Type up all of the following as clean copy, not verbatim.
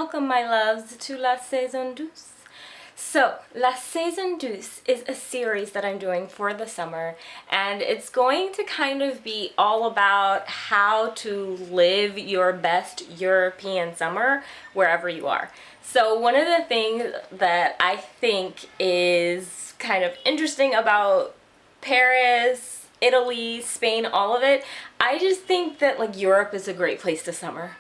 Welcome, my loves, to La Saison Douce. So, La Saison Douce is a series that I'm doing for the summer, and it's going to kind of be all about how to live your best European summer wherever you are. So one of the things that I think is kind of interesting about Paris, Italy, Spain, all of it, I just think that like Europe is a great place to summer.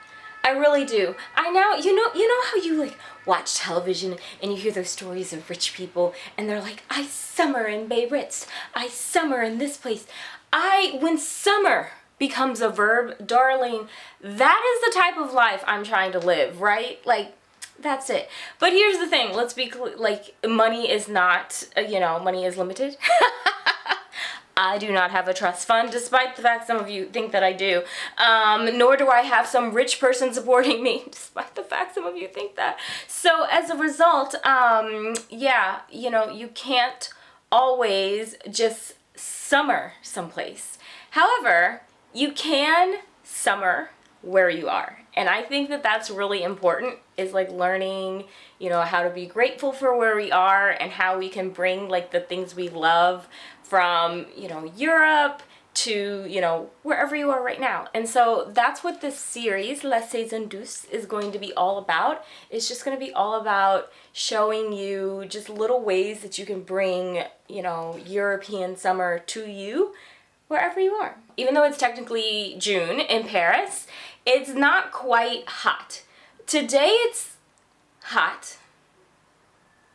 I really do. I know, you know how you like watch television and you hear those stories of rich people and they're like, I summer in Biarritz, I summer in this place. When summer becomes a verb, darling, that is the type of life I'm trying to live, right? Like, that's it. But here's the thing, let's be clear, like, money is not, money is limited. I do not have a trust fund, despite the fact some of you think that I do. Nor do I have some rich person supporting me, despite the fact some of you think that. So as a result, you can't always just summer someplace. However, you can summer where you are. And I think that that's really important, is like learning, how to be grateful for where we are and how we can bring like the things we love from, Europe to, wherever you are right now. And so that's what this series, La Saison Douce, is going to be all about. It's just going to be all about showing you just little ways that you can bring, European summer to you wherever you are. Even though it's technically June in Paris, it's not quite hot. Today it's hot.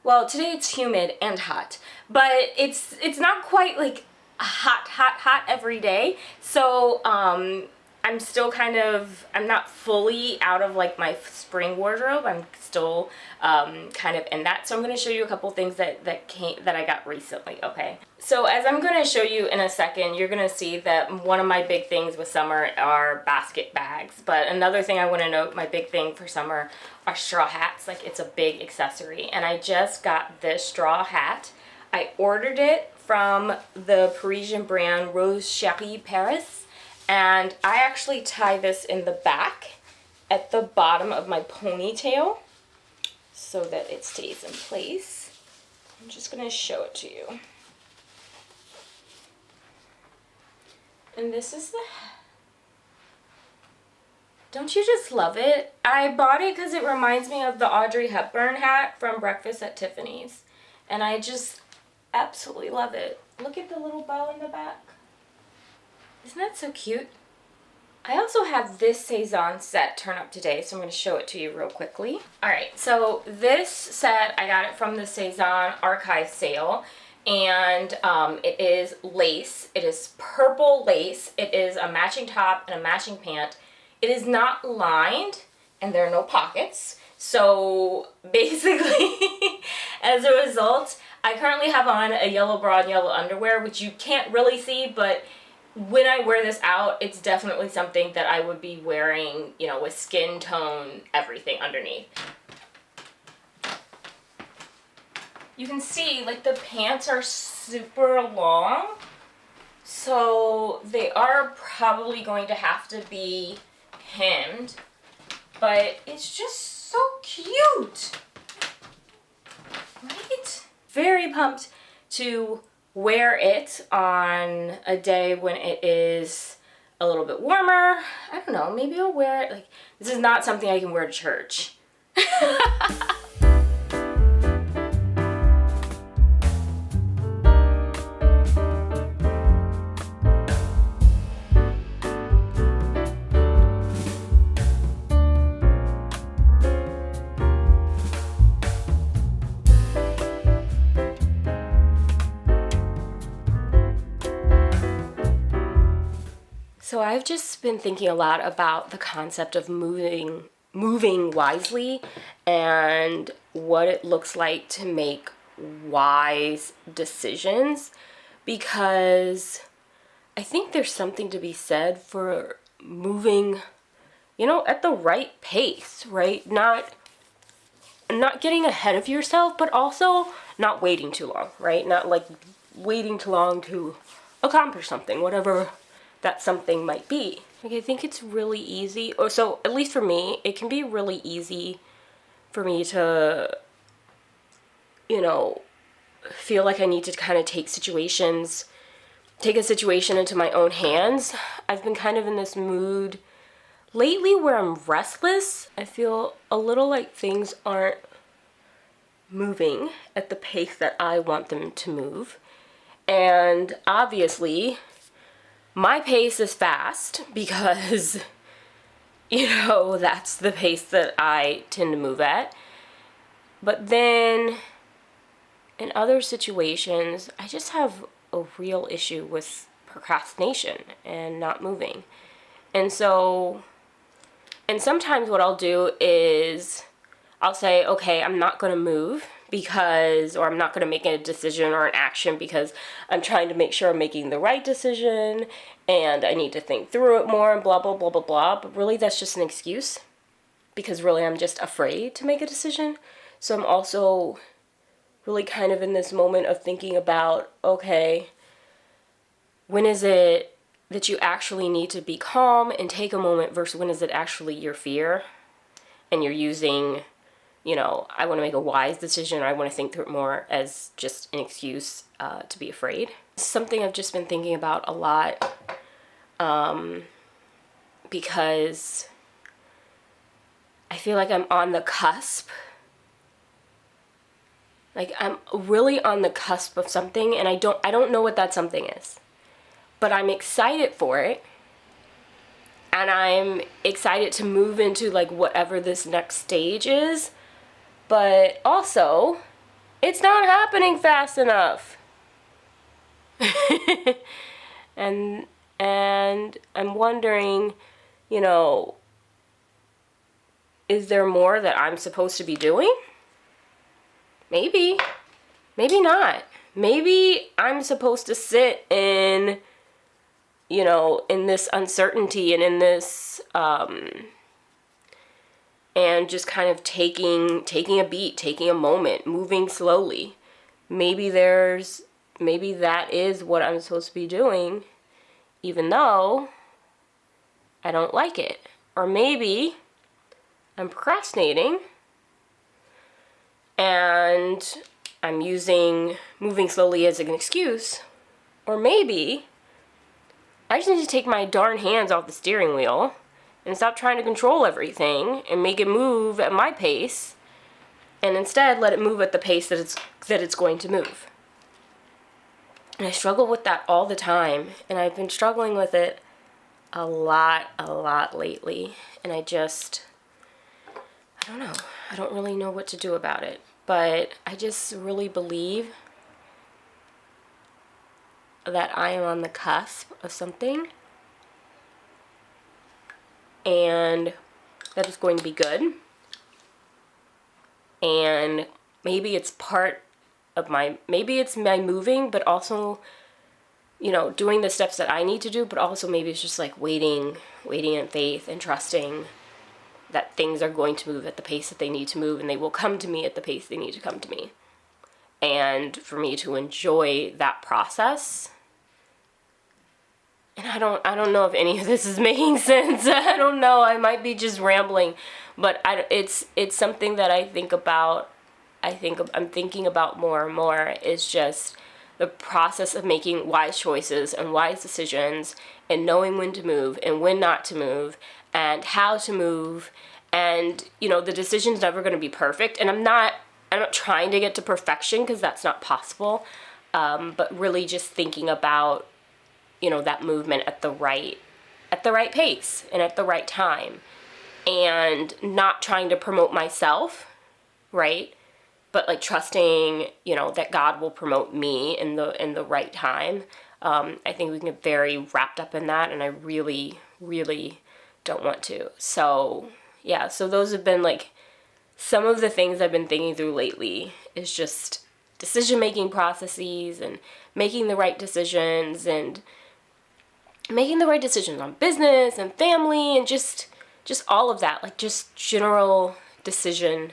Well, today it's humid and hot, but it's not quite like hot every day. So I'm still I'm not fully out of like my spring wardrobe. I'm still kind of in that. So I'm going to show you a couple things that I got recently, okay? So as I'm going to show you in a second, you're going to see that one of my big things with summer are basket bags. But another thing I want to note, my big thing for summer are straw hats. Like, it's a big accessory. And I just got this straw hat. I ordered it from the Parisian brand Rose Chérie Paris. And I actually tie this in the back at the bottom of my ponytail so that it stays in place. I'm just going to show it to you. And this is don't you just love it? I bought it because it reminds me of the Audrey Hepburn hat from Breakfast at Tiffany's. And I just absolutely love it. Look at the little bow in the back. Isn't that so cute? I also have this Saison set turn up today, so I'm going to show it to you real quickly. Alright, so this set, I got it from the Saison archive sale. And it is lace. It is purple lace. It is a matching top and a matching pant. It is not lined, and there are no pockets. So basically, as a result, I currently have on a yellow bra and yellow underwear, which you can't really see, but when I wear this out, it's definitely something that I would be wearing, with skin tone, everything underneath. You can see, like, the pants are super long, so they are probably going to have to be hemmed, but it's just so cute, right? Very pumped to wear it on a day when it is a little bit warmer. I don't know, maybe I'll wear it, like, this is not something I can wear to church. So I've just been thinking a lot about the concept of moving wisely and what it looks like to make wise decisions, because I think there's something to be said for moving, at the right pace, right? Not getting ahead of yourself, but also not waiting too long, right? Not like waiting too long to accomplish something, whatever that something might be. Like, I think it's really easy, or so at least for me, it can be really easy for me to, feel like I need to kind of take a situation into my own hands. I've been kind of in this mood lately where I'm restless. I feel a little like things aren't moving at the pace that I want them to move. And obviously, my pace is fast because, that's the pace that I tend to move at. But then in other situations, I just have a real issue with procrastination and not moving. And sometimes what I'll do is I'll say, okay, I'm not going to move or I'm not going to make a decision or an action because I'm trying to make sure I'm making the right decision and I need to think through it more and blah, blah, blah, blah, blah. But really that's just an excuse because really I'm just afraid to make a decision. So I'm also really kind of in this moment of thinking about, okay, when is it that you actually need to be calm and take a moment versus when is it actually your fear and you're using, I want to make a wise decision or I want to think through it more as just an excuse to be afraid. Something I've just been thinking about a lot because I feel like I'm on the cusp. Like I'm really on the cusp of something and I don't know what that something is. But I'm excited for it. And I'm excited to move into like whatever this next stage is. But also, it's not happening fast enough. and I'm wondering, is there more that I'm supposed to be doing? Maybe not. Maybe I'm supposed to sit in, in this uncertainty and in this, and just kind of taking a beat, taking a moment, moving slowly. Maybe that is what I'm supposed to be doing, even though I don't like it. Or maybe I'm procrastinating and I'm using moving slowly as an excuse. Or maybe I just need to take my darn hands off the steering wheel and stop trying to control everything and make it move at my pace and instead let it move at the pace that it's going to move. And I struggle with that all the time, and I've been struggling with it a lot lately, and I don't know. I don't really know what to do about it, but I just really believe that I am on the cusp of something and that it's going to be good. And maybe it's maybe it's my moving, but also, doing the steps that I need to do, but also maybe it's just like waiting in faith and trusting that things are going to move at the pace that they need to move and they will come to me at the pace they need to come to me. And for me to enjoy that process. And I don't know if any of this is making sense. I don't know. I might be just rambling, but it's something that I think about. I'm thinking about more and more is just the process of making wise choices and wise decisions and knowing when to move and when not to move and how to move. And, the decision's never going to be perfect. And I'm not trying to get to perfection because that's not possible. But really just thinking about, that movement at the right pace and at the right time, and not trying to promote myself, right? But like trusting, that God will promote me in the right time. I think we can get very wrapped up in that, and I really, really don't want to. So yeah, so those have been like some of the things I've been thinking through lately is just decision-making processes and making the right decisions and making the right decisions on business and family and just all of that, like just general decision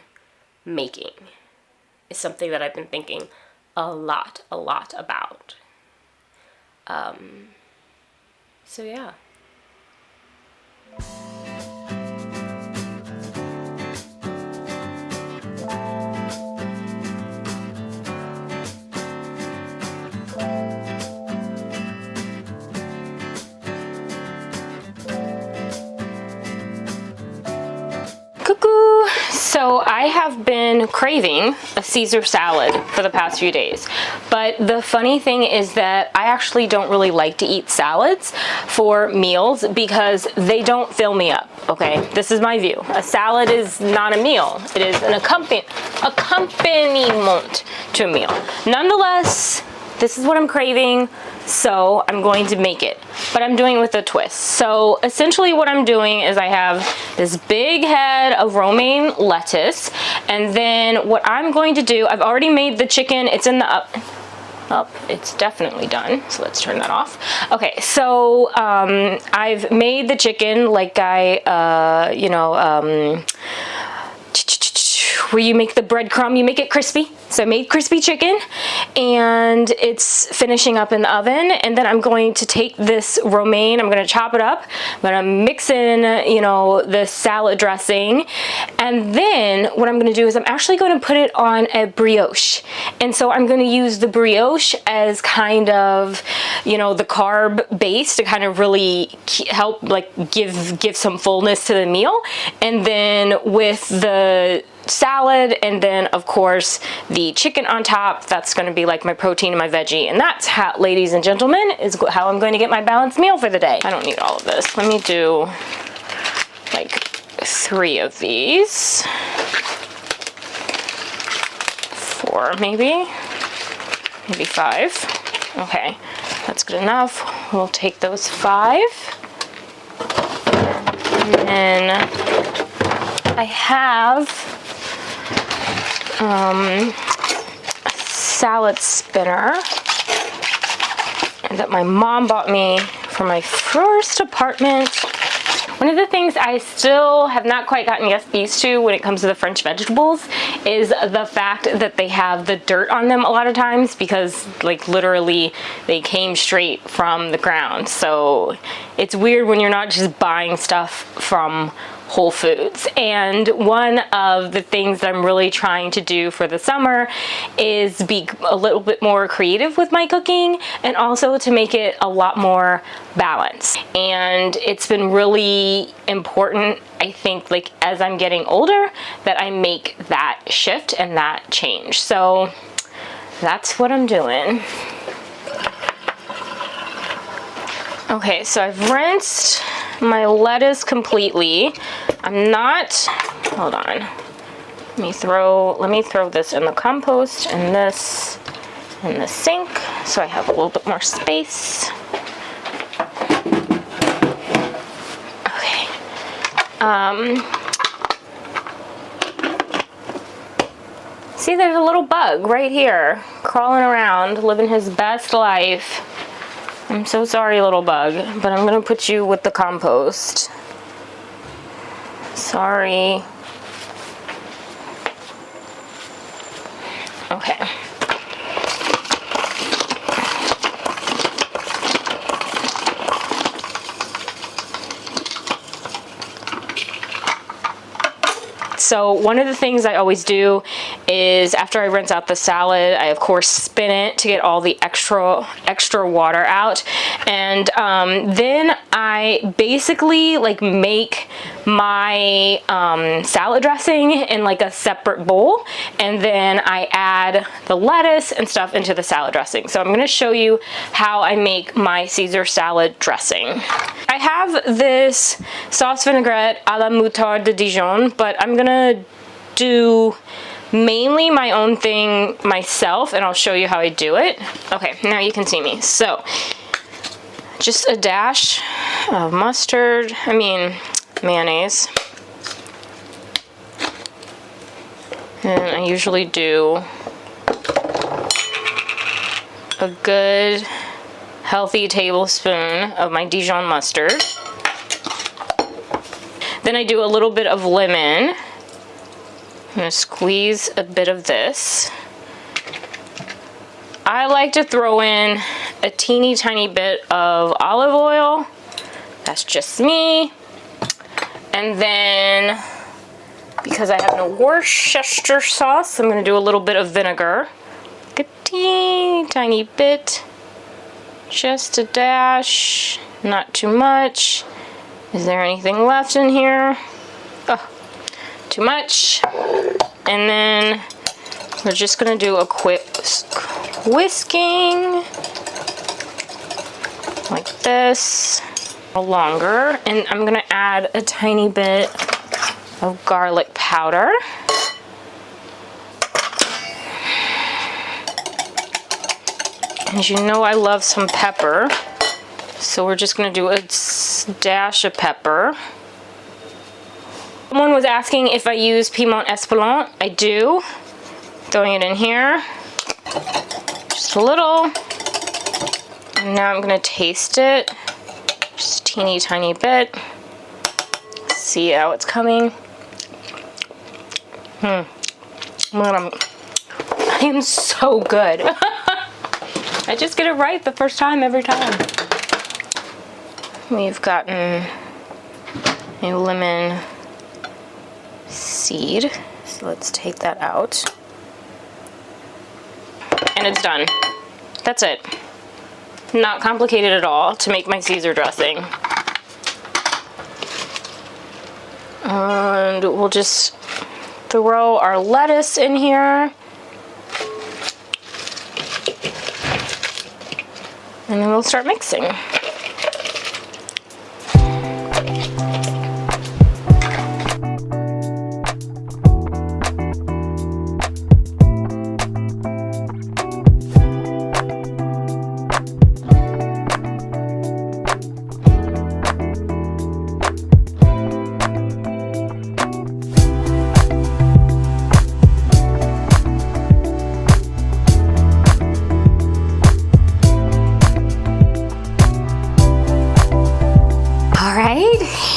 making is something that I've been thinking a lot about. So yeah. So I have been craving a Caesar salad for the past few days, but the funny thing is that I actually don't really like to eat salads for meals because they don't fill me up, okay? This is my view. A salad is not a meal. It is an accompaniment to a meal. Nonetheless, this is what I'm craving, so I'm going to make it, but I'm doing it with a twist. So essentially what I'm doing is I have this big head of romaine lettuce, and then what I'm going to do, I've already made the chicken. It's in the it's definitely done, so let's turn that off. Okay, so I've made the chicken like where you make the breadcrumb, you make it crispy. So I made crispy chicken, and it's finishing up in the oven. And then I'm going to take this romaine, I'm gonna chop it up, I'm gonna mix in, the salad dressing. And then what I'm gonna do is I'm actually gonna put it on a brioche. And so I'm gonna use the brioche as kind of, the carb base to kind of really help give some fullness to the meal. And then with the salad, and then of course the chicken on top, that's going to be like my protein and my veggie. And that's how, ladies and gentlemen, is how I'm going to get my balanced meal for the day. I don't need all of this. Let me do like 3 of these, 4 maybe 5. Okay, that's good enough. We'll take those 5, and then I have a salad spinner that my mom bought me for my first apartment. One of the things I still have not quite gotten used to when it comes to the French vegetables is the fact that they have the dirt on them a lot of times, because literally they came straight from the ground. So it's weird when you're not just buying stuff from Whole Foods. And one of the things that I'm really trying to do for the summer is be a little bit more creative with my cooking, and also to make it a lot more balanced. And it's been really important, I think, as I'm getting older, that I make that shift and that change. So that's what I'm doing. Okay, so I've rinsed my lettuce completely. I'm not, hold on. Let me throw this in the compost and this in the sink so I have a little bit more space. Okay. See, there's a little bug right here crawling around, living his best life. I'm so sorry, little bug, but I'm gonna put you with the compost. Sorry. Okay. So one of the things I always do is after I rinse out the salad, I of course spin it to get all the extra water out. And then I basically make my salad dressing in a separate bowl, and then I add the lettuce and stuff into the salad dressing. So I'm going to show you how I make my Caesar salad dressing. I have this sauce vinaigrette a la moutarde de Dijon, but I'm gonna do mainly my own thing myself, and I'll show you how I do it. Okay, now you can see me. So just a dash of mayonnaise. And I usually do a good healthy tablespoon of my Dijon mustard. Then I do a little bit of lemon. I'm gonna squeeze a bit of this. I like to throw in a teeny tiny bit of olive oil. That's just me. And then, because I have no Worcestershire sauce, I'm gonna do a little bit of vinegar. Like a teeny tiny bit. Just a dash, not too much. Is there anything left in here? Oh, too much. And then we're just gonna do a quick whisking like this, longer. And I'm gonna add a tiny bit of garlic powder. And you know I love some pepper, so we're just gonna do a dash of pepper. Someone was asking if I use piment espelon. I do. Throwing it in here, just a little. And now I'm gonna taste it, just a teeny tiny bit. See how it's coming. I am so good. I just get it right the first time, every time. We've gotten a lemon seed, so let's take that out. And it's done. That's it. Not complicated at all to make my Caesar dressing. And we'll just throw our lettuce in here. And then we'll start mixing.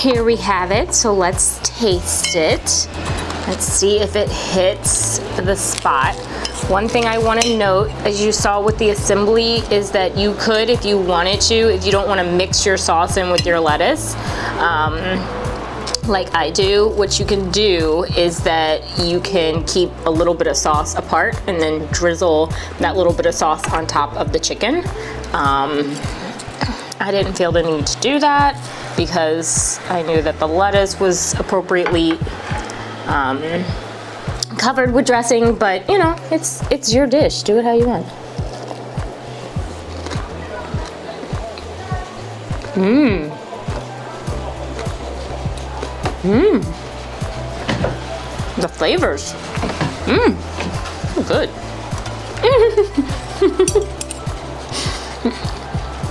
Here we have it, so let's taste it. Let's see if it hits the spot. One thing I want to note, as you saw with the assembly, is that you could, if you wanted to, if you don't want to mix your sauce in with your lettuce, like I do, what you can do is that you can keep a little bit of sauce apart and then drizzle that little bit of sauce on top of the chicken. I didn't feel the need to do that because I knew that the lettuce was appropriately covered with dressing, but you know, it's your dish. Do it how you want. The flavors. Good.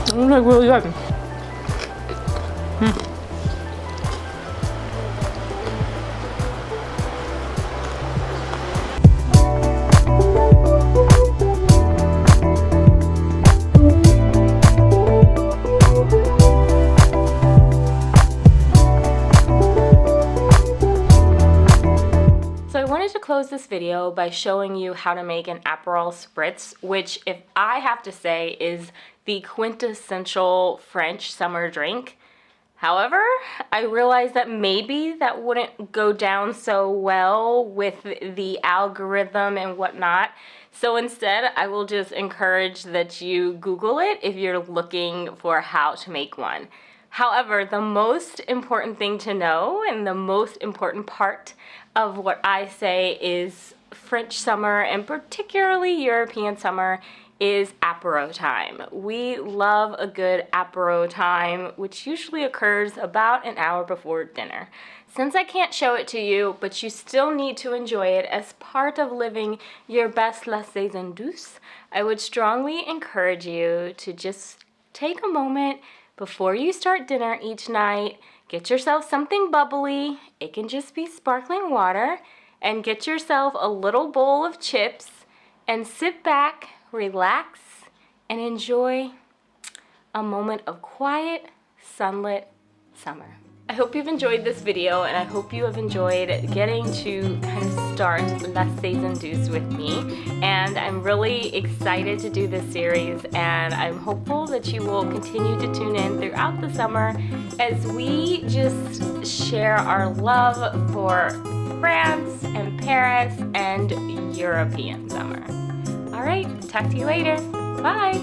It's like really good. Close this video by showing you how to make an Aperol Spritz, which, if I have to say, is the quintessential French summer drink. However, I realized that maybe that wouldn't go down so well with the algorithm and whatnot. So instead, I will just encourage that you Google it if you're looking for how to make one. However, the most important thing to know, and the most important part of what I say is French summer, and particularly European summer, is Apero Time. We love a good Apero Time, which usually occurs about an hour before dinner. Since I can't show it to you, but you still need to enjoy it as part of living your best La Saison Douce, I would strongly encourage you to just take a moment before you start dinner each night. Get yourself something bubbly. It can just be sparkling water. And get yourself a little bowl of chips and sit back, relax, and enjoy a moment of quiet, sunlit summer. I hope you've enjoyed this video, and I hope you have enjoyed getting to kind of start La Saison Douce with me. And I'm really excited to do this series, and I'm hopeful that you will continue to tune in throughout the summer as we just share our love for France and Paris and European summer. All right, talk to you later. Bye.